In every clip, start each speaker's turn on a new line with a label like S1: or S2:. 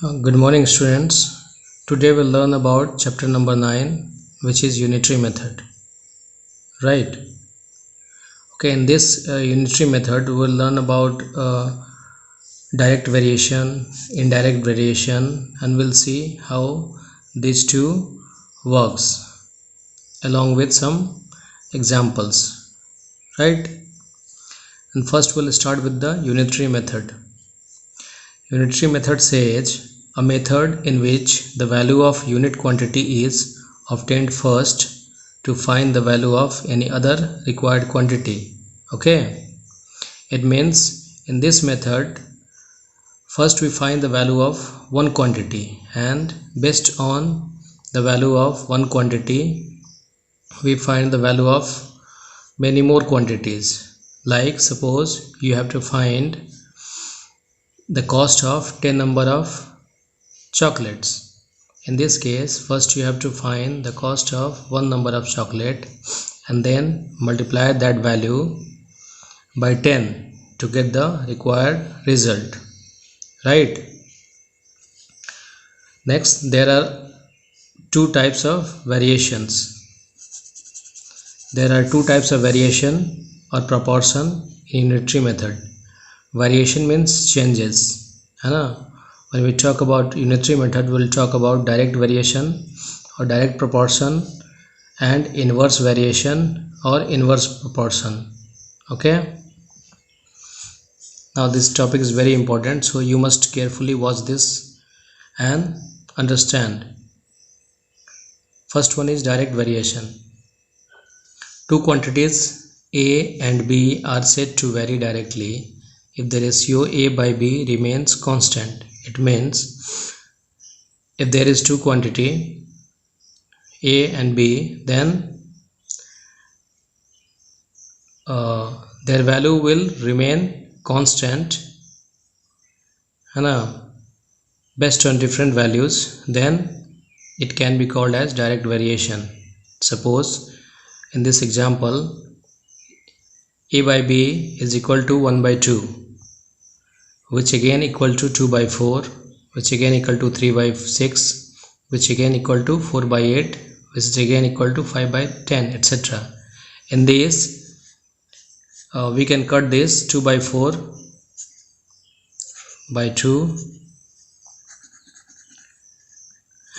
S1: Good morning, students. Today we'll learn about chapter number 9, which is unitary method. Right. Okay, in this unitary method we'll learn about direct variation, indirect variation, and we'll see how these two works along with some examples. Right. And first we'll start with the unitary method. Unitary method says a method in which the value of unit quantity is obtained first to find the value of any other required quantity. Okay, it means in this method first we find the value of one quantity, and based on the value of one quantity we find the value of many more quantities. Like suppose you have to find the cost of 10 number of chocolates. In this case, first you have to find the cost of one number of chocolate and then multiply that value by 10 to get the required result. Right. Next, there are two types of variations. There are two types of variation or proportion in unitary method. Variation means changes. When we talk about unitary method, we'll talk about direct variation or direct proportion and inverse variation or inverse proportion. Okay. Now this topic is very important, so you must carefully watch this and understand. First one is direct variation. Two quantities A and B are said to vary directly if the ratio A by B remains constant. It means if there is two quantity A and B, then their value will remain constant based on different values, then it can be called as direct variation. Suppose in this example A by B is equal to 1 by 2, which again equal to 2 by 4, which again equal to 3 by 6, which again equal to 4 by 8, which is again equal to 5 by 10, etc. In this we can cut this 2 by 4 by 2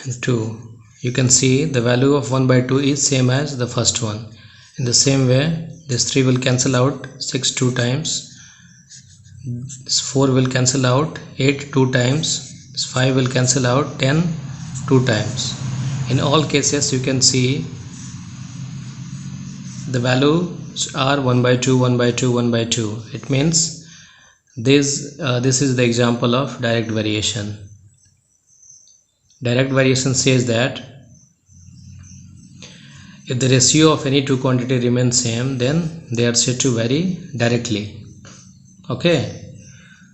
S1: and 2. You can see the value of 1 by 2 is same as the first one. In the same way, this 3 will cancel out 6 2 times, this 4 will cancel out 8 2 times, this 5 will cancel out 10 2 times. In all cases you can see the values are 1 by 2 1 by 2 1 by 2. It means this is the example of direct variation. Direct variation says that if the ratio of any two quantity remains same, then they are said to vary directly. Okay,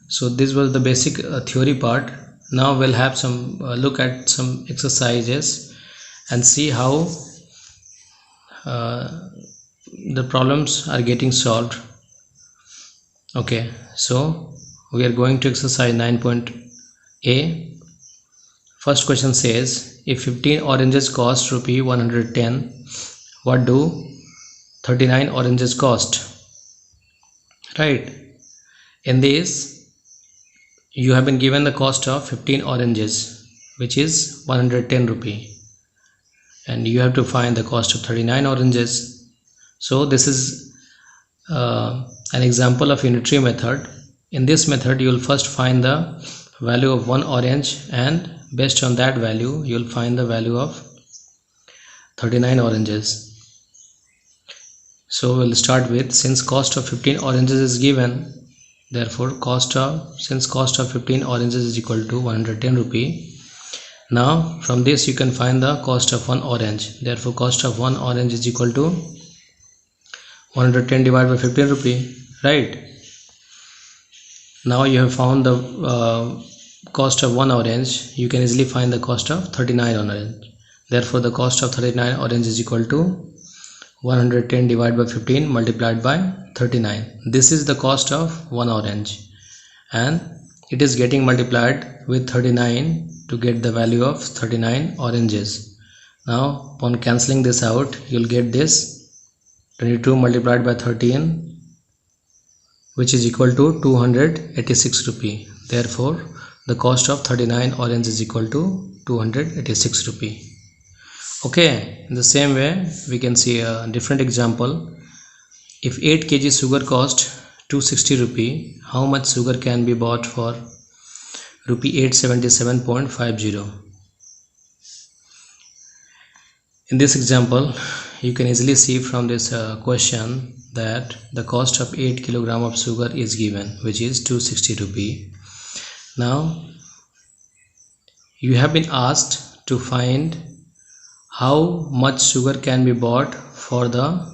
S1: so this was the basic theory part. Now we'll have some look at some exercises and see how the problems are getting solved. Okay, so we are going to exercise 9.A. First question says, if 15 oranges cost rupee 110, what do 39 oranges cost? Right. In this, you have been given the cost of 15 oranges, which is 110 rupee, and you have to find the cost of 39 oranges. So this is an example of unitary method. In this method, you will first find the value of one orange, and based on that value you will find the value of 39 oranges. So we'll start with, since cost of 15 oranges is given, therefore since cost of 15 oranges is equal to 110 rupee. Now from this you can find the cost of one orange. Therefore cost of one orange is equal to 110 divided by 15 rupee. Right. Now you have found the cost of one orange. You can easily find the cost of 39 orange. Therefore the cost of 39 orange is equal to 110 divided by 15 multiplied by 39. This is the cost of one orange, and it is getting multiplied with 39 to get the value of 39 oranges. Now upon cancelling this out, you'll get this 22 multiplied by 13, which is equal to 286 rupee. Therefore the cost of 39 orange is equal to 286 rupee. Okay, in the same way we can see a different example. If 8 kg sugar cost 260 rupee, how much sugar can be bought for rupee 877.50? In this example, you can easily see from this question that the cost of 8 kilogram of sugar is given, which is 260 rupee. Now you have been asked to find how much sugar can be bought for the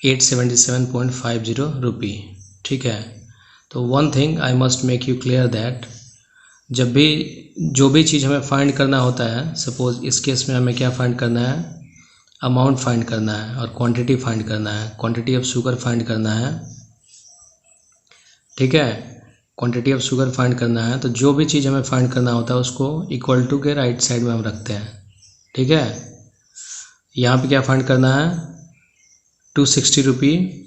S1: 877.50 rupee. ठीक है, तो one thing I must make you clear that जब भी जो भी चीज़ हमें find करना होता है, सपोज इस केस में हमें क्या फाइंड करना है, अमाउंट फाइंड करना है और क्वांटिटी फाइंड करना है, क्वांटिटी ऑफ शुगर फाइंड करना है, ठीक है, क्वांटिटी ऑफ शुगर फाइंड करना है। तो जो भी चीज़ हमें फाइंड करना होता है उसको इक्वल टू के राइट साइड में हम रखते हैं, ठीक है। यहाँ पे क्या फाइंड करना है, 260 रुपी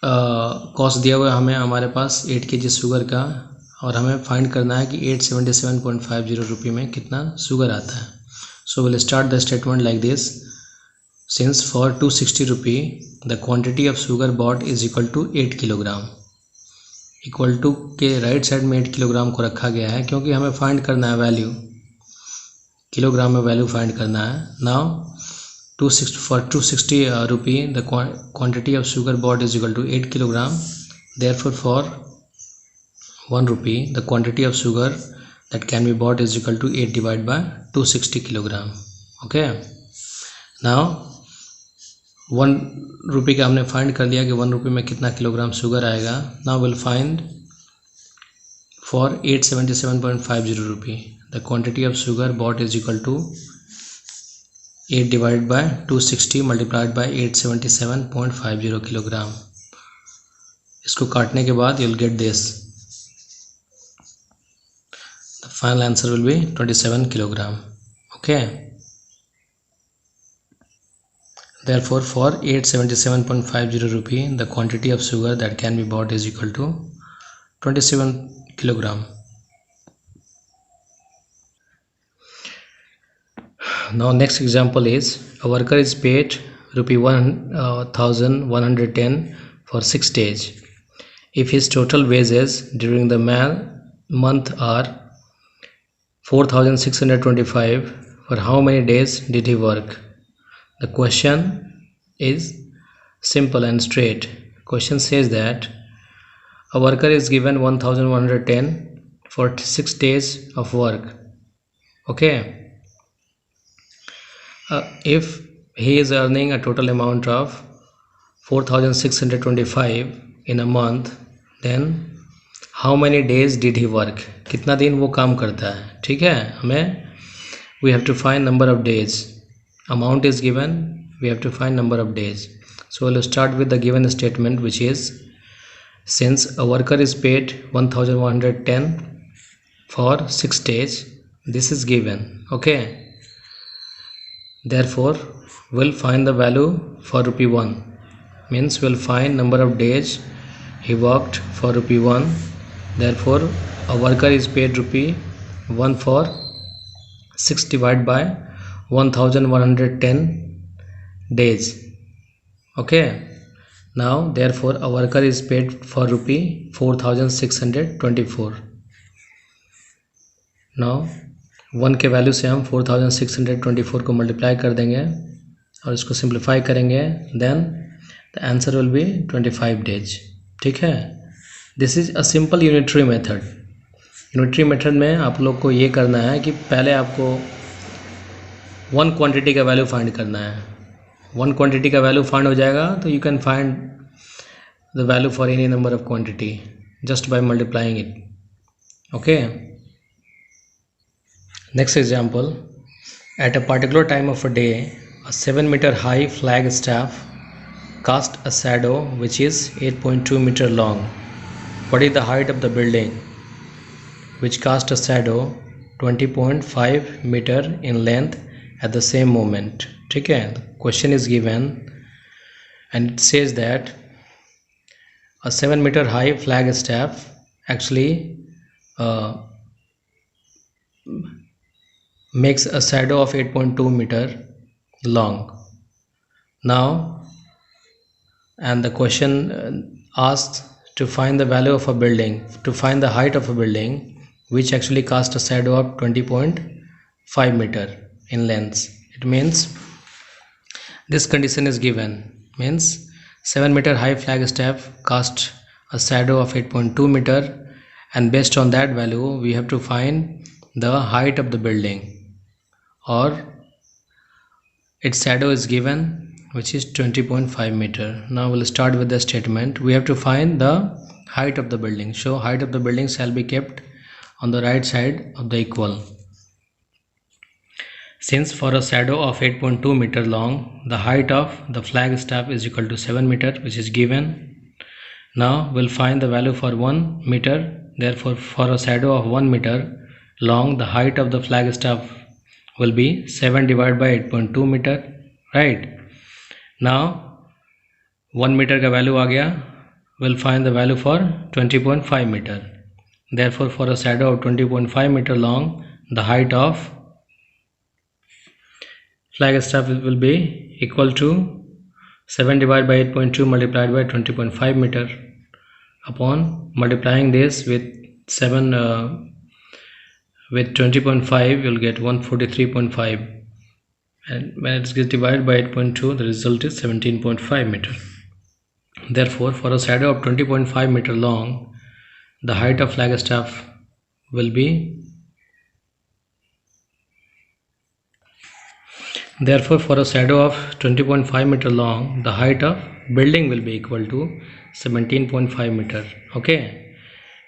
S1: कॉस्ट दिया हुआ है हमें हमारे पास 8 kg शुगर का, और हमें फाइंड करना है कि 877.50 रुपये में कितना शुगर आता है। So will start the statement like this, since for 260 rupee the quantity of sugar bought is equal to 8 kilogram. Equal to के राइट साइड में 8 किलोग्राम को रखा गया है क्योंकि हमें फाइंड करना है वैल्यू, किलोग्राम में वैल्यू फाइंड करना है। Now 260 rupee the quantity of sugar bought is equal to 8 kilogram. Therefore for 1 rupee the quantity of sugar that can be bought is equal to 8 divided by 260 kilogram. Okay, now 1 rupee का हमने find कर लिया कि 1 rupee में कितना kilogram sugar आएगा। Now we'll find for 877.50 rupee the quantity of sugar bought is equal to 8 divided by 260 multiplied by 877.50 kilogram. इसको काटने के बाद you'll get this, the final answer will be 27 kilogram. Okay, therefore for 877.50 rupee the quantity of sugar that can be bought is equal to 27 kilogram. Now next example is a worker is paid rupee 1110 for 6 days. If his total wages during the month are 4625, for how many days did he work? The question is simple and straight. Question says that a worker is given 1110 for 6 days of work. Okay, if he is earning a total amount of 4625 in a month, then how many days did he work? कितना दिन वो काम करता है, ठीक है। हमें we have to find number of days. Amount is given, we have to find number of days. So we'll start with the given statement, which is since a worker is paid 1110 for 6 days, this is given. Okay, therefore we'll find the value for rupee 1, means we'll find number of days he worked for rupee 1. Therefore a worker is paid rupee 1 for 6 divided by 1110 days. Okay, now therefore a worker is paid for rupee 4624. now 1 के value से हम 4624 को multiply कर देंगे और इसको simplify करेंगे, then the answer will be 25 days. ठीक है, this is a simple unitary method. Unitary method में आप लोग को ये करना है कि पहले आपको 1 क्वांटिटी का वैल्यू फाइंड करना है। 1 क्वांटिटी का वैल्यू फाइंड हो जाएगा तो you can find the value for any number of quantity just by multiplying it. Okay, next example, at a particular time of a day a 7-meter high flag staff cast a shadow which is 8.2 meter long what is the height of the building which cast a shadow 20.5 meter in length at the same moment. ठीक है, question is given and it says that a 7-meter high flag staff actually makes a shadow of 8.2 meter long. Now, and the question asks to find the value of a building, to find the height of a building which actually casts a shadow of 20.5 meter in length. It means this condition is given, means 7-meter high flag staff casts a shadow of 8.2 meter, and based on that value we have to find the height of the building, or its shadow is given which is 20.5 meter. Now we'll start with the statement. We have to find the height of the building. So height of the building shall be kept on the right side of the equal. Since for a shadow of 8.2 meter long, the height of the flag staff is equal to 7 meter, which is given. Now we'll find the value for 1 meter. Therefore, for a shadow of 1 meter long, the height of the flag staff will be 7 divided by 8.2 meter, right? Now 1 meter का value आ गया. We'll find the value for 20.5 meter. Therefore, for a shadow of 20.5 meter long, the height of flag staff will be equal to 7 divided by 8.2 multiplied by 20.5 meter. Upon multiplying this with 20.5, you'll get 143.5, and when it gets divided by 8.2, the result is 17.5 meter. Therefore, for a shadow of 20.5 meter long, the height of flag staff will be, therefore for a shadow of 20.5 meter long, the height of building will be equal to 17.5 meter. Okay,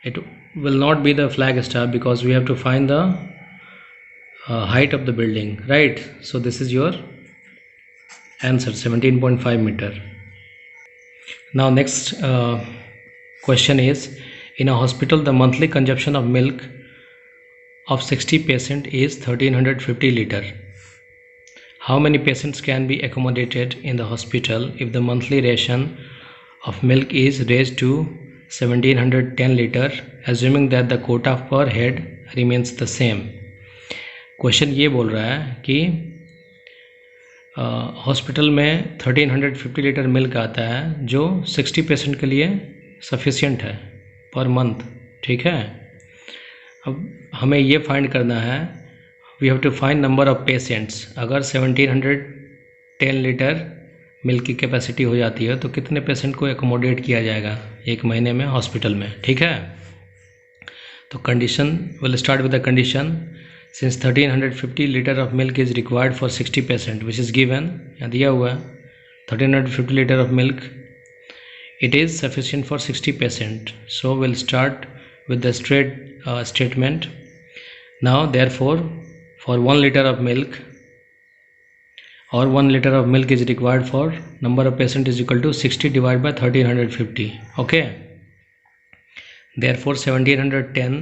S1: it will not be the flag staff because we have to find the height of the building, right? So this is your answer, 17.5 meter. Now next question is, in a hospital the monthly consumption of milk of 60 patients is 1350 liter. How many patients can be accommodated in the hospital if the monthly ration of milk is raised to 1710 liter, assuming that the quota per head remains the same? Question ये बोल रहा है कि hospital में 1350 litre milk आता है जो 60 patient के लिए सफिशिएंट है पर मंथ. ठीक है, अब हमें ये फाइंड करना है, we have to find number of patients. अगर 1710 लीटर मिल्क की कैपेसिटी हो जाती है तो कितने पेशेंट को एकोमोडेट किया जाएगा एक महीने में हॉस्पिटल में. ठीक है, तो condition will start with the condition. Since 1350 liter of milk is required for 60 patient, which is given, दिया हुआ है 1350 liter of milk, it is sufficient for 60 patient. So we'll start with the straight statement. Now therefore, for 1 liter of milk, or 1 liter of milk is required for number of patient is equal to 60 divided by 1350. Okay, therefore 1710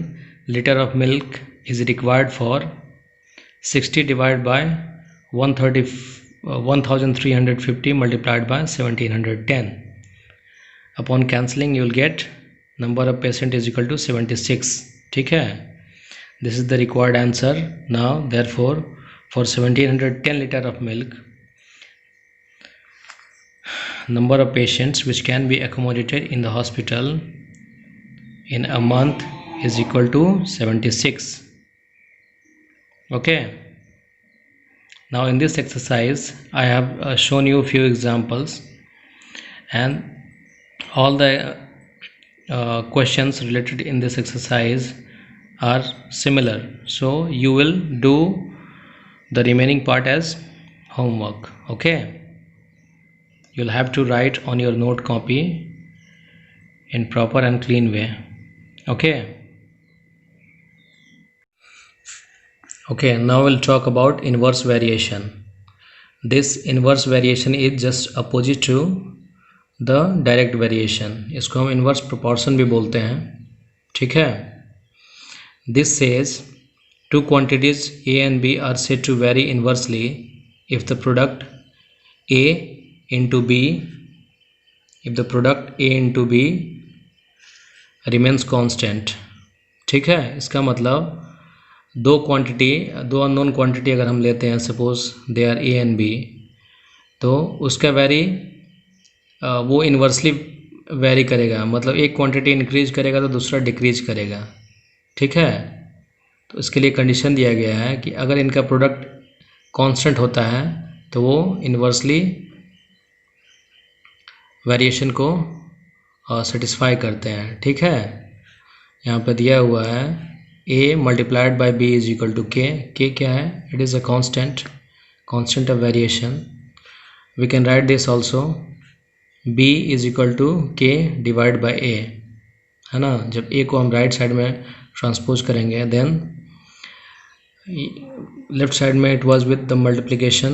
S1: liter of milk is required for 60 divided by 1350 multiplied by 1710. Upon cancelling you will get number of patient is equal to 76. ठीक है, this is the required answer. Now therefore for 1710 liter of milk, number of patients which can be accommodated in the hospital in a month is equal to 76. Okay, now in this exercise I have shown you a few examples, and all the questions related in this exercise are similar, so you will do the remaining part as homework. Okay, you'll have to write on your note copy in proper and clean way. Okay, now we'll talk about inverse variation. This inverse variation is just opposite to the direct variation, इसको हम inverse proportion भी बोलते हैं, ठीक है। This says two quantities A and B are said to vary inversely if the product A into B, if the product A into B remains constant, ठीक है। इसका मतलब दो अननोन क्वांटिटी अगर हम लेते हैं, suppose they are A and B, तो उसका वो इन्वर्सली वेरी करेगा, मतलब एक क्वांटिटी इंक्रीज करेगा तो दूसरा डिक्रीज करेगा, ठीक है। तो इसके लिए कंडीशन दिया गया है कि अगर इनका प्रोडक्ट कांस्टेंट होता है तो वो इन्वर्सली वेरिएशन को सेटिस्फाई करते हैं, ठीक है। यहाँ पे दिया हुआ है a multiplied by b is equal to k क्या है, it is a constant of variation. We can write this also, b is equal to k divide by a, है ना। जब a को हम राइट साइड में ट्रांसपोज करेंगे, then left side में it was with the multiplication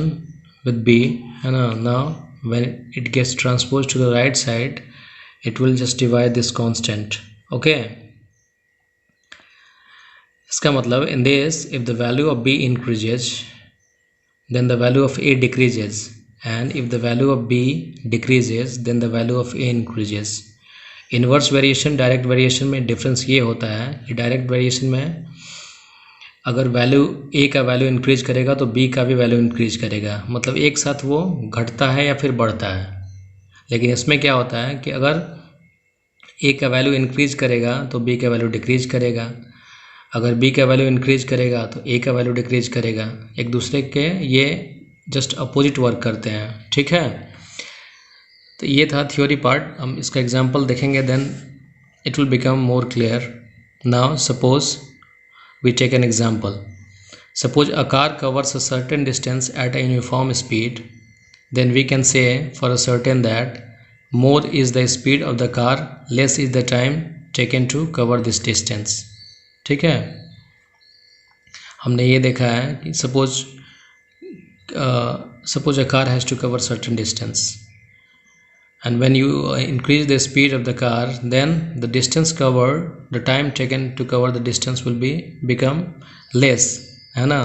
S1: with b, है ना। Now when it gets transpose to the right side, it will just divide this constant, okay. इसका मतलब in this if the value of b increases then the value of a decreases, and if the value of b decreases then the value of a increases. Inverse variation direct variation में difference ये होता है कि direct variation में अगर value a का value increase करेगा तो b का भी वैल्यू इंक्रीज करेगा, मतलब एक साथ वो घटता है या फिर बढ़ता है। लेकिन इसमें क्या होता है कि अगर a का वैल्यू इंक्रीज करेगा तो b का वैल्यू डिक्रीज करेगा, अगर b का वैल्यू इंक्रीज करेगा तो a का वैल्यू डिक्रीज करेगा। एक दूसरे के ये जस्ट अपोजिट वर्क करते हैं, ठीक है। तो ये था थ्योरी पार्ट। हम इसका एग्जांपल देखेंगे, then it will become more clear. Now suppose we take an example, suppose a car covers a certain distance at a uniform speed, then we can say for a certain that more is the speed of the car, less is the time taken to cover this distance, ठीक है। हमने ये देखा है कि suppose a car has to cover certain distance, and when you increase the speed of the car, then the distance covered, the time taken to cover the distance will become less, है ना।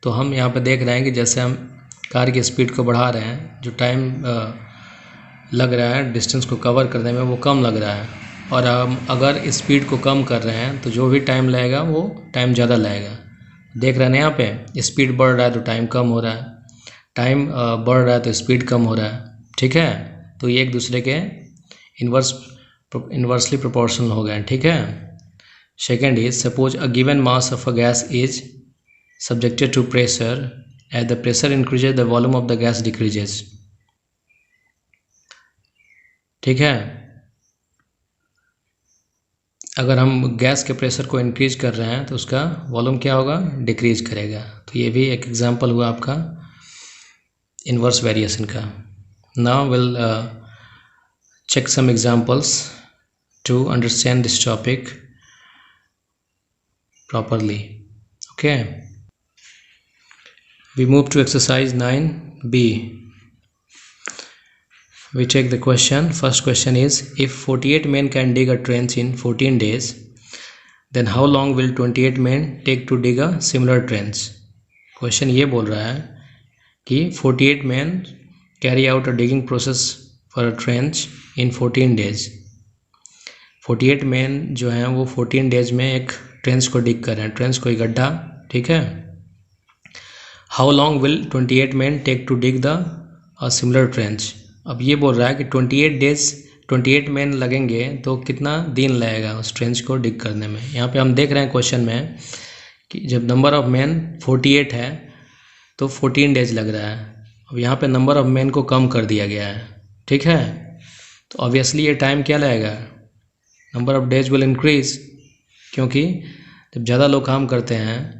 S1: तो हम यहाँ पे देख रहे हैं कि जैसे हम कार की स्पीड को बढ़ा रहे हैं, जो टाइम लग रहा है डिस्टेंस को कवर करने में वो कम लग रहा है, और हम अगर स्पीड को कम कर रहे हैं तो जो भी टाइम लगेगा वो टाइम ज़्यादा लगेगा। देख रहे हैं ना, यहाँ पे स्पीड बढ़ रहा है तो टाइम कम हो रहा है, टाइम बढ़ रहा है तो स्पीड कम हो रहा है, ठीक है। तो ये एक दूसरे के इन्वर्सली प्रोपोर्शनल हो गए, ठीक है। Second is suppose a given mass of a gas is subjected to pressure, as the pressure increases the volume of the gas decreases, ठीक है। अगर हम गैस के प्रेशर को इंक्रीज कर रहे हैं तो उसका वॉल्यूम क्या होगा, डिक्रीज करेगा। तो ये भी एक एग्जांपल हुआ आपका इन्वर्स वेरिएशन का। Now will check some examples to understand this topic properly, okay. We move to exercise 9b. We take the question. First question is, if 48 men can dig a trench in 14 days, then how long will 28 men take to dig a similar trench? Question ये बोल रहा है कि 48 men carry out a digging process for a trench in 14 days. 48 men जो हैं वो 14 days में एक ट्रेंच को डिग कर रहे हैं, ट्रेंच कोई गड्ढा, ठीक है। How long will 28 men take to dig the a similar trench? अब ये बोल रहा है कि 28 men लगेंगे तो कितना दिन लगेगा उस ट्रेंच को डिग करने में। यहाँ पे हम देख रहे हैं क्वेश्चन में कि जब नंबर ऑफ मैन 48 है तो 14 डेज लग रहा है। अब यहाँ पे नंबर ऑफ मैन को कम कर दिया गया है, ठीक है। तो ऑब्वियसली ये टाइम क्या लगेगा, number of days will increase, क्योंकि जब ज़्यादा लोग काम करते हैं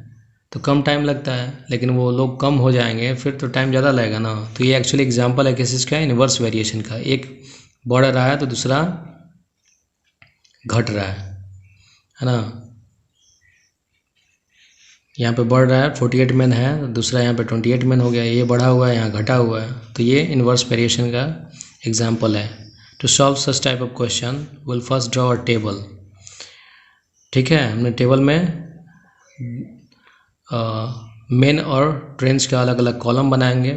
S1: तो कम टाइम लगता है, लेकिन वो लोग कम हो जाएंगे फिर तो टाइम ज़्यादा लगेगा ना। तो ये एक्चुअली एग्जांपल है किस चीज़ का, इन्वर्स वेरिएशन का। एक बढ़ रहा है तो दूसरा घट रहा है ना। यहाँ पे बढ़ रहा है 48 मैन है, तो दूसरा यहाँ पे 28 मैन हो गया, ये बढ़ा हुआ है यहाँ घटा हुआ है। तो ये इन्वर्स वेरिएशन का एग्जांपल है, to solve such type of question will first draw a table. ठीक है, हमने टेबल में मेन और ट्रेंच का अलग अलग कॉलम बनाएंगे,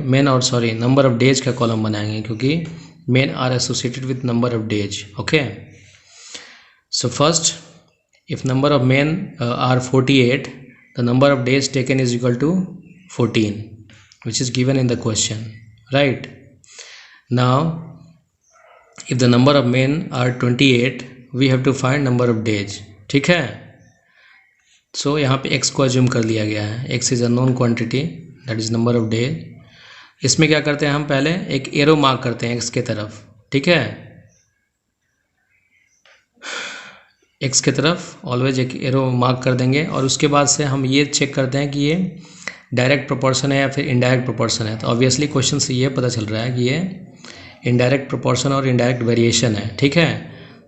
S1: नंबर ऑफ डेज का कॉलम बनाएंगे, क्योंकि men are associated with number of days. Okay, so first if number of men are 48, the number of days taken is equal to 14, which is given in the question, right? Now if the number of men are 28, we have to find number of days। ठीक है, so यहाँ पे x को assume कर लिया गया है। x is a known quantity, that is number of days। इसमें क्या करते हैं, हम पहले एक एरो मार्क करते हैं x के तरफ। ठीक है, x की तरफ ऑलवेज एक एरो मार्क कर देंगे, और उसके बाद से हम ये चेक करते हैं कि ये डायरेक्ट प्रोपोर्शन है या फिर इनडायरेक्ट प्रोपोर्शन है। तो ऑब्वियसली क्वेश्चन से ये पता चल रहा है कि ये इनडायरेक्ट प्रोपोर्शन और इनडायरेक्ट वेरिएशन है। ठीक है,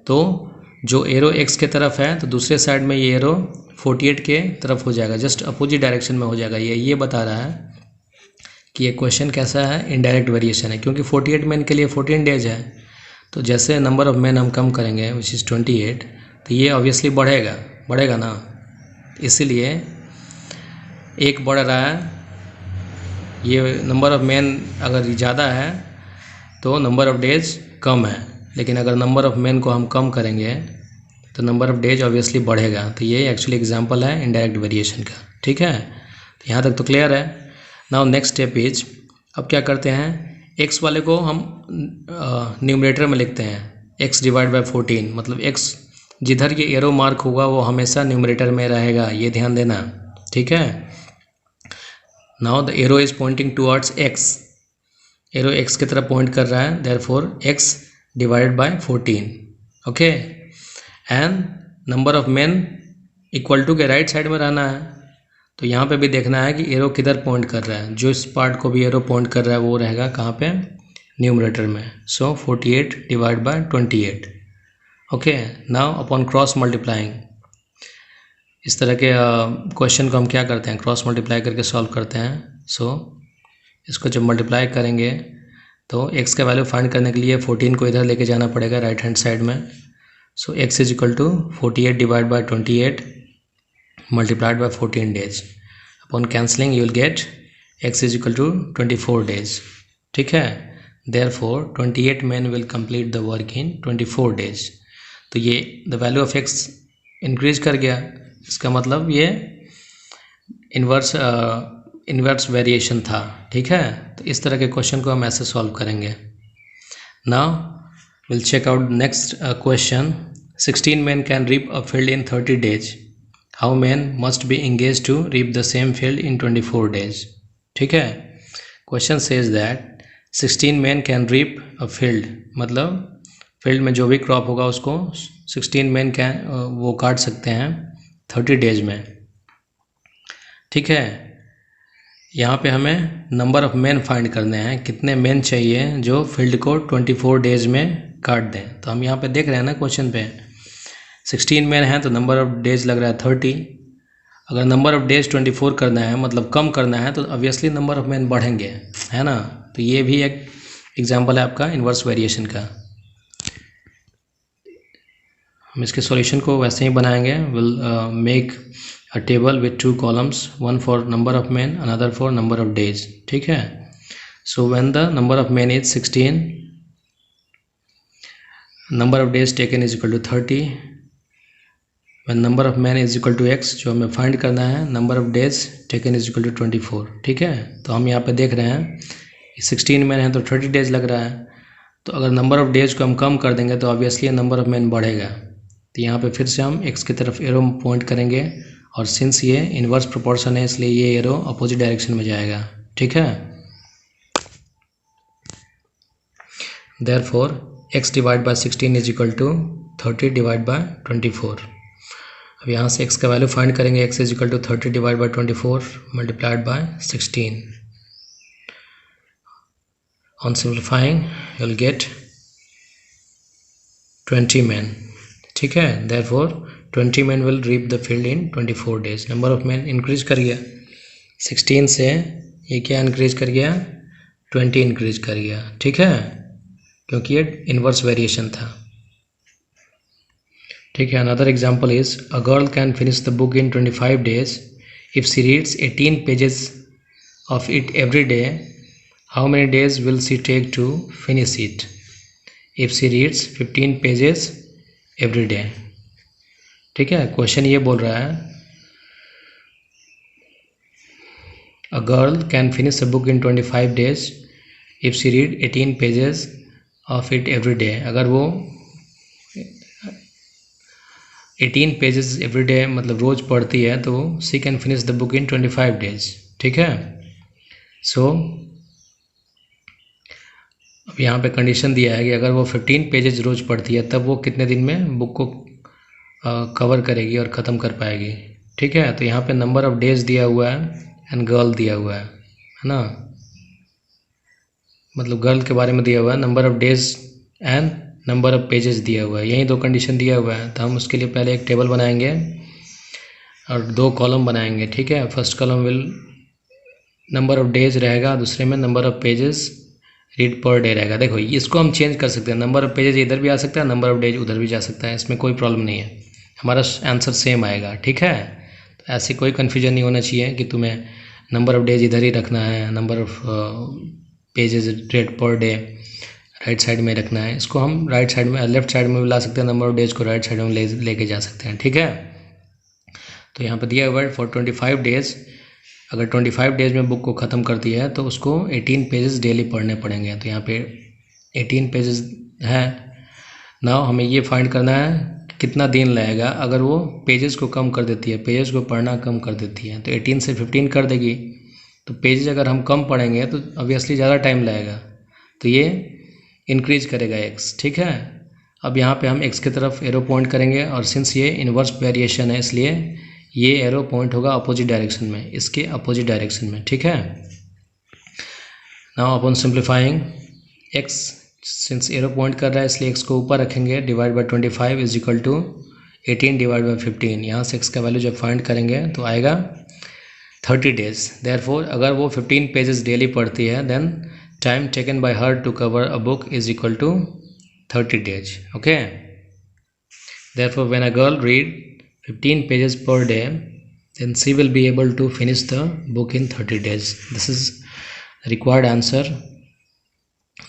S1: तो जो एरो x के तरफ है तो दूसरे साइड में ये एरो 48 के तरफ हो जाएगा, जस्ट अपोजिट डायरेक्शन में हो जाएगा। ये बता रहा है कि ये क्वेश्चन कैसा है, इनडायरेक्ट वेरिएशन है, क्योंकि 48 मैन के लिए 14 डेज है। तो जैसे नंबर ऑफ मैन हम कम करेंगे विच इज़ 28, तो ये ऑब्वियसली बढ़ेगा ना, इसीलिए एक बढ़ रहा है। ये नंबर ऑफ मैन अगर ज़्यादा है तो नंबर ऑफ डेज कम है, लेकिन अगर नंबर ऑफ मैन को हम कम करेंगे तो नंबर ऑफ डेज ऑब्वियसली बढ़ेगा। तो ये एक्चुअली एग्जांपल है इनडायरेक्ट वेरिएशन का। ठीक है, तो यहाँ तक तो क्लियर है। नाउ नेक्स्ट स्टेप इज, अब क्या करते हैं, x वाले को हम न्यूमरेटर में लिखते हैं, x डिवाइड बाई 14, मतलब x जिधर ये एरो मार्क होगा वो हमेशा न्यूमरेटर में रहेगा, ये ध्यान देना। ठीक है, now the arrow is pointing towards x, arrow x की तरफ पॉइंट कर रहा है, therefore x divided by 14। Okay, and number of men equal to के राइट साइड में रहना है। तो यहाँ पे भी देखना है कि एरो किधर पॉइंट कर रहा है, जो इस पार्ट को भी एरो पॉइंट कर रहा है वो रहेगा कहाँ पे, न्यूमरेटर में। सो 48 divide by 28। Okay, now upon cross multiplying, इस तरह के क्वेश्चन को हम क्या करते हैं, क्रॉस मल्टीप्लाई करके सॉल्व करते हैं। सो इसको जब मल्टीप्लाई करेंगे तो x का वैल्यू फाइंड करने के लिए 14 को इधर लेके जाना पड़ेगा राइट हैंड साइड में। So x is equal to 48 divide by 28 multiplied by 14 days. Upon cancelling you will get x is equal to 24 days. ठीक है, therefore 28 men will complete the work in 24 days. तो ये the value of x increase कर गया, इसका मतलब ये inverse variation था। ठीक है, तो इस तरह के क्वेश्चन को हम ऐसे सॉल्व करेंगे। Now will check out next question. 16 men can reap a field in 30 days, how man must be engage to reap the same field in 24 days. ठीक है, question says that 16 men can reap a field, मतलब field में जो भी crop होगा उसको 16 men can वो काट सकते हैं 30 डेज में। ठीक है, यहाँ पे हमें नंबर ऑफ मैन फाइंड करने हैं, कितने मैन चाहिए जो फील्ड को 24 डेज में काट दें। तो हम यहाँ पे देख रहे हैं ना क्वेश्चन पे 16 मैन हैं तो नंबर ऑफ डेज लग रहा है 30। अगर नंबर ऑफ डेज 24 करना है, मतलब कम करना है, तो ऑब्वियसली नंबर ऑफ मैन बढ़ेंगे, है ना। तो ये भी एक एग्जाम्पल है आपका इन्वर्स वेरिएशन का। हम इसके सॉल्यूशन को वैसे ही बनाएंगे। Will make a table with 2 columns, one for number of men, another for number of days। ठीक है, so when the number of men is 16, number of days taken is equal to 30, when number of men is equal to x, जो हमें find करना है, number of days taken is equal to 24। ठीक है, तो हम यहाँ पे देख रहे हैं 16 men है तो 30 डेज लग रहा है। तो अगर नंबर ऑफ डेज को हम कम कर देंगे तो ऑब्वियसली नंबर ऑफ मैन बढ़ेगा। तो यहाँ पे फिर से हम x की तरफ एरो पॉइंट करेंगे, और सिंस ये इन्वर्स प्रोपोर्शन है इसलिए ये एरो अपोजिट डायरेक्शन में जाएगा। ठीक है, therefore x divide by 16 is equal to 30 divide by 24। अब यहाँ से x का वैल्यू फाइंड करेंगे, x is equal to 30 divide by 24 multiplied by 16। On simplifying you will get 20 men। ठीक है, therefore 20 men will reap the field in 24 days। Number of men increase कर गया 16 से, ये क्या इंक्रीज कर गया, 20 इंक्रीज कर गया। ठीक है, क्योंकि ये इन्वर्स वेरिएशन था। ठीक है, another example is a girl can finish the book in 25 days if she reads 18 pages of it every day. How many days will she take to finish it if she reads 15 pages every day? ठीक है, question ये बोल रहा है a girl can finish a book in 25 days if she read 18 pages of it every day. अगर वो 18 pages every day मतलब रोज़ पढ़ती है तो she can finish the book in 25 days. ठीक है, सो अब यहाँ पे कंडीशन दिया है कि अगर वो 15 पेजेस रोज़ पढ़ती है तब वो कितने दिन में बुक को कवर करेगी और ख़त्म कर पाएगी. ठीक है, तो यहाँ पे नंबर ऑफ़ डेज दिया हुआ है एंड गर्ल दिया हुआ है ना, मतलब गर्ल के बारे में दिया हुआ है, number of days and number of pages दिया हुआ है, यही दो कंडीशन दिया हुआ है. तो हम उसके लिए पहले एक टेबल बनाएंगे और दो कॉलम बनाएंगे. ठीक है, first column will number of days रहेगा, दूसरे में number of pages read per day रहेगा. देखो इसको हम चेंज कर सकते हैं, नंबर ऑफ़ पेजेस इधर भी आ सकता है, नंबर ऑफ़ डेज उधर भी जा सकता है, इसमें कोई प्रॉब्लम नहीं है, हमारा आंसर सेम आएगा. ठीक है, तो ऐसी कोई कन्फ्यूजन नहीं होना चाहिए कि तुम्हें नंबर ऑफ़ डेज इधर ही रखना है, number of pages read per day right side में रखना है. इसको हम राइट साइड में लेफ्ट साइड में भी ला सकते हैं, नंबर ऑफ़ डेज को राइट साइड में लेके जा सकते हैं. ठीक है, तो यहाँ पर दिया हुआ है फॉर 25 days, अगर 25 डेज में बुक को ख़त्म करती है तो उसको 18 पेजेस डेली पढ़ने पड़ेंगे. तो यहाँ पे 18 पेजेस है. नाउ हमें ये फाइंड करना है कितना दिन लगेगा अगर वो पेजेस को कम कर देती है, पेजेस को पढ़ना कम कर देती है. तो 18 से 15 कर देगी, तो पेजेस अगर हम कम पढ़ेंगे तो ऑब्वियसली ज़्यादा टाइम लगेगा, तो ये इंक्रीज करेगा x. ठीक है, अब यहाँ पे हम x की तरफ एरो पॉइंट करेंगे और सिंस ये इन्वर्स वेरिएशन है इसलिए ये एरो पॉइंट होगा अपोजिट डायरेक्शन में, इसके अपोजिट डायरेक्शन में. ठीक है, now upon simplifying x, since arrow point कर रहा है इसलिए x को ऊपर रखेंगे, divide by 25 is equal to 18 divide by 15. यहाँ से x का वैल्यू जब फाइंड करेंगे तो आएगा 30 days. देयरफॉर अगर वो 15 पेजेस डेली पढ़ती है then time taken by her to cover a book is equal to 30 days. Okay, therefore when a girl read 15 pages per day, then she will be able to finish the book in 30 days. This is the required answer.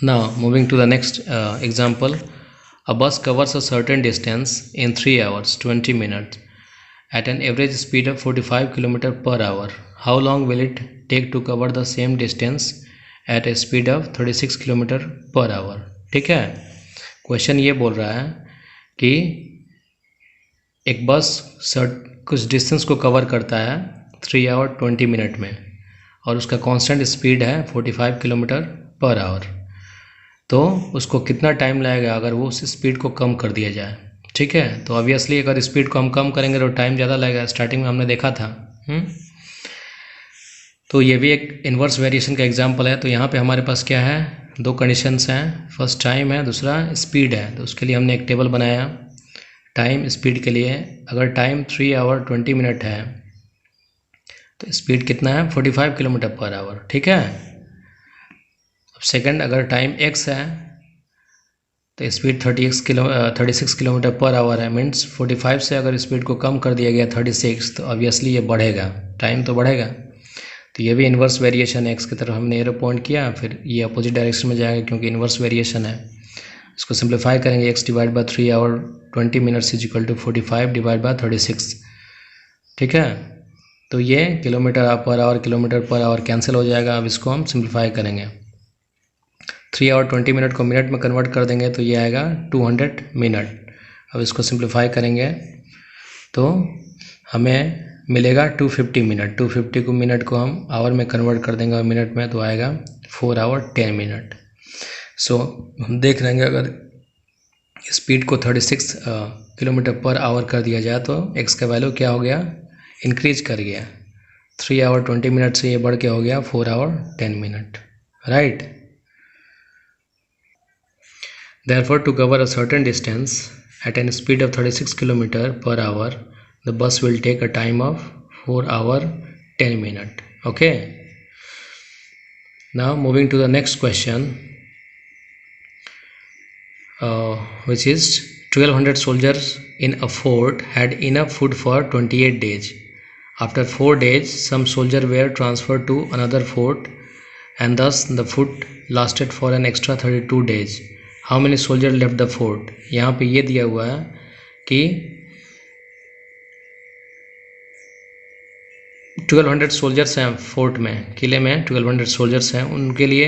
S1: Now moving to the next example, a bus covers a certain distance in 3 hours 20 minutes at an average speed of 45 km per hour. How long will it take to cover the same distance at a speed of 36 km per hour? ठीक है, question ये बोल रहा है कि एक बस कुछ डिस्टेंस को कवर करता है 3 hour 20 minute में और उसका कांस्टेंट स्पीड है 45 किलोमीटर पर आवर. तो उसको कितना टाइम लगेगा अगर वो उस स्पीड को कम कर दिया जाए. ठीक है, तो ऑब्वियसली अगर स्पीड को हम कम करेंगे तो टाइम ज़्यादा लगेगा, स्टार्टिंग में हमने देखा था. तो ये भी एक इन्वर्स वेरिएशन का एग्जाम्पल है. तो यहाँ पे हमारे पास क्या है, दो कंडीशंस हैं, फर्स्ट टाइम है, दूसरा स्पीड है. तो उसके लिए हमने एक टेबल बनाया टाइम स्पीड के लिए. अगर टाइम 3 hour 20 minute है तो स्पीड कितना है 45 किलोमीटर पर आवर. ठीक है, अब सेकंड अगर टाइम x है तो स्पीड 36 किलोमीटर पर आवर है, मीन्स 45 से अगर स्पीड को कम कर दिया गया 36 तो ऑब्वियसली ये बढ़ेगा, टाइम तो बढ़ेगा. तो ये भी इन्वर्स वेरिएशन है, x की तरफ हमने एरो पॉइंट किया, फिर ये अपोजिट डायरेक्शन में जाएगा क्योंकि इन्वर्स वेरिएशन है. इसको सिंप्लीफाई करेंगे, x divide by 3 hour 20 minutes is equal to 45 divide by 36. ठीक है, तो ये किलोमीटर पर आवर कैंसिल हो जाएगा. अब इसको हम सिंप्लीफाई करेंगे, 3 hour 20 minute को मिनट में कन्वर्ट कर देंगे तो ये आएगा 200 मिनट. अब इसको सिंप्लीफाई करेंगे तो हमें मिलेगा 250 मिनट. 250 को मिनट को हम आवर में कन्वर्ट कर देंगे और मिनट में तो आएगा 4 hour 10 minute. सो हम देख रहेंगे अगर स्पीड को 36 किलोमीटर पर आवर कर दिया जाए तो x का वैल्यू क्या हो गया, इंक्रीज कर गया. 3 hour 20 minute से ये बढ़ के हो गया 4 hour 10 minute. Right, therefore to cover a certain distance at an speed of 36 kilometre per hour the bus will take a time of 4 hour 10 minute. Okay, now moving to the next question. which is 1200 soldiers in a fort had enough food for 28 days. After 4 days, some soldiers were transferred to another fort and thus the food lasted for an extra 32 days. How many soldiers left the fort? यहाँ पे ये दिया हुआ है कि 1200 soldiers हैं fort में, किले में 1200 सोल्जर्स हैं, उनके लिए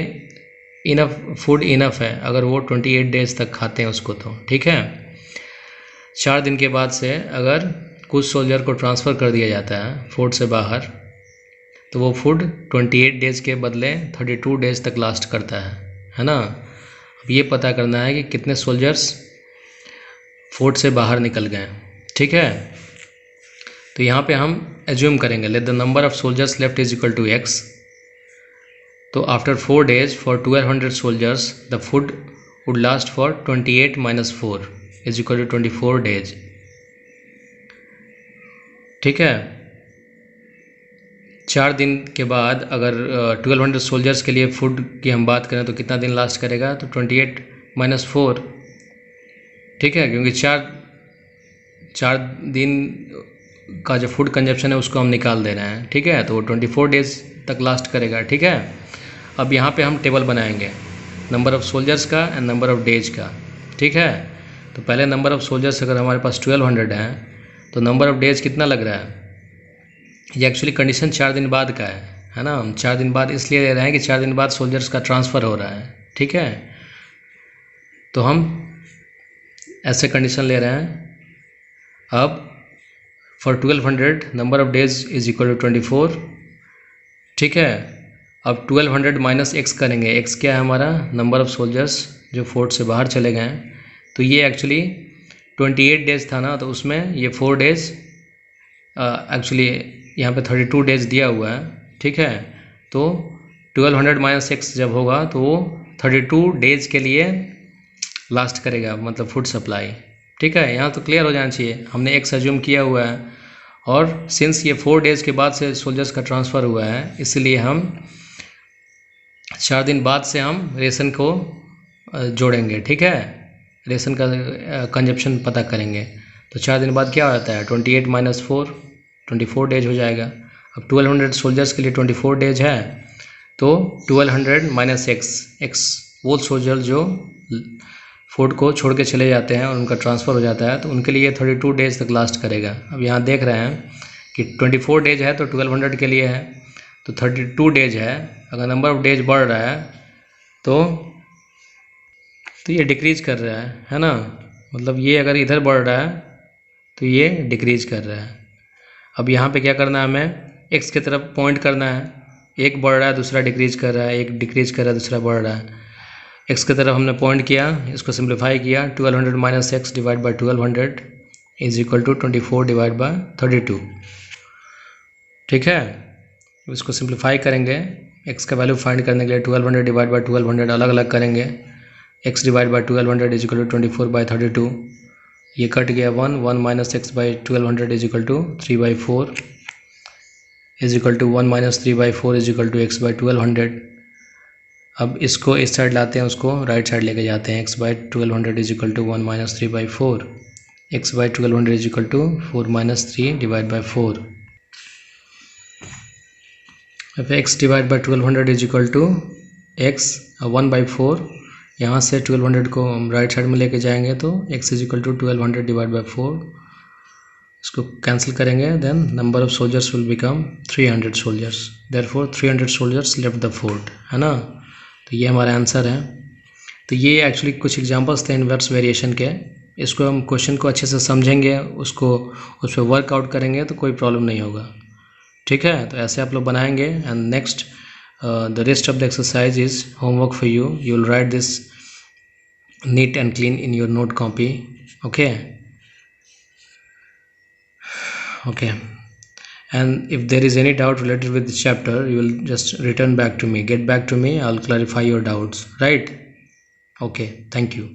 S1: इनफ फूड इनफ है अगर वो 28 डेज तक खाते हैं उसको तो, ठीक है। 4 दिन के बाद से अगर कुछ सोल्जर को ट्रांसफ़र कर दिया जाता है फोर्ट से बाहर तो वो फूड 28 डेज़ के बदले 32 डेज़ तक लास्ट करता है ना। अब ये पता करना है कि कितने सोल्जर्स फोर्ट से बाहर निकल गए, ठीक है। तो यहाँ पे हम एज्यूम करेंगे let the number of soldiers left is equal to x. तो after 4 days for 1200 soldiers the food would last for 28 - 4 is equal to 24 days, ठीक है। 4 दिन के बाद अगर 1200 सोल्जर्स के लिए फूड की हम बात करें तो कितना दिन लास्ट करेगा, तो 28 - 4, ठीक है, क्योंकि चार दिन का जो फूड कंजप्शन है उसको हम निकाल दे रहे हैं, ठीक है। तो वो 24 डेज़ तक लास्ट करेगा, ठीक है। अब यहाँ पे हम टेबल बनाएंगे नंबर ऑफ़ सोल्जर्स का एंड नंबर ऑफ़ डेज का, ठीक है। तो पहले नंबर ऑफ़ सोल्जर्स अगर हमारे पास 1200 हैं तो नंबर ऑफ़ डेज कितना लग रहा है, ये एक्चुअली कंडीशन 4 दिन बाद का है ना। हम 4 दिन बाद इसलिए ले रहे हैं कि 4 दिन बाद सोल्जर्स का ट्रांसफ़र हो रहा है, ठीक है। तो हम ऐसे कंडीशन ले रहे हैं। अब for 1200 number of days is equal to 24, ठीक है। अब 1200 माइनस एक्स करेंगे, एक्स क्या है हमारा, नंबर ऑफ़ सोल्जर्स जो फोर्ट से बाहर चले गए हैं। तो ये एक्चुअली 28 डेज़ था ना, तो उसमें ये 4 डेज़ एक्चुअली यहाँ पे 32 डेज़ दिया हुआ है, ठीक है। तो 1200 माइनस एक्स जब होगा तो वो 32 डेज़ के लिए लास्ट करेगा, मतलब फूड सप्लाई, ठीक है। यहाँ तो क्लियर हो जाना चाहिए, हमने एक्स एज्यूम किया हुआ है और सिंस ये 4 डेज़ के बाद से सोल्जर्स का ट्रांसफ़र हुआ है इसलिए हम 4 दिन बाद से हम रेशन को जोड़ेंगे, ठीक है। रेशन का कंजप्शन पता करेंगे। तो 4 दिन बाद क्या होता है, 28 - 4 24 डेज हो जाएगा। अब 1200 सोल्जर्स के लिए 24 डेज है तो 1200 माइनस एक्स वो सोल्जर जो फोर्ट को छोड़ के चले जाते हैं और उनका ट्रांसफ़र हो जाता है तो उनके लिए 32 डेज तक लास्ट करेगा। अब यहाँ देख रहे हैं कि 24 डेज है तो 1200 के लिए है, तो 32 डेज है। अगर नंबर ऑफ़ डेज बढ़ रहा है तो ये डिक्रीज़ कर रहा है ना, मतलब ये अगर इधर बढ़ रहा है तो ये डिक्रीज़ कर रहा है। अब यहाँ पे क्या करना है, हमें एक्स की तरफ पॉइंट करना है, एक बढ़ रहा है दूसरा डिक्रीज़ कर रहा है, एक डिक्रीज़ कर रहा है दूसरा बढ़ रहा है। एक्स की तरफ हमने पॉइंट किया, इसको सिंप्लीफाई किया, 1200 minus x divide by 1200 is equal to 24 divide by 32, ठीक है। इसको सिंप्लीफाई करेंगे, एक्स का वैल्यू फाइंड करने के लिए 1200 डिवाइड बाई 1200 अलग अलग करेंगे। X divide by 1200 is equal to 24 by 32, ये कट गया 1 minus x by 1200 is equal to 3/4 is equal to 1 minus 3/4 is equal to x by 1200। अब इसको इस साइड लाते हैं, उसको राइट साइड लेके जाते हैं। X by 1200 is equal to 1 minus 3/4, x by 1200 is equal to 4 minus 3 divide by 4। अब x divide by 1200 is equal to x 1/4, यहाँ से 1200 को हम राइट साइड में लेके जाएंगे तो x is equal to 1200 divide by 4, इसको कैंसिल करेंगे, then number of soldiers will become 300 soldiers, therefore 300 soldiers left the fort, है ना। तो ये हमारा आंसर है। तो ये एक्चुअली कुछ एग्जांपल्स थे इन्वर्स वेरिएशन के। इसको हम क्वेश्चन को अच्छे से समझेंगे, उसको उस पर वर्कआउट करेंगे तो कोई प्रॉब्लम नहीं होगा, ठीक है। तो ऐसे आप लोग बनाएंगे and next the rest of the exercise is homework for you. You will write this neat and clean in your note copy, okay. And if there is any doubt related with this chapter, you will just return back to me, get back to me, I'll clarify your doubts, right? Okay, thank you.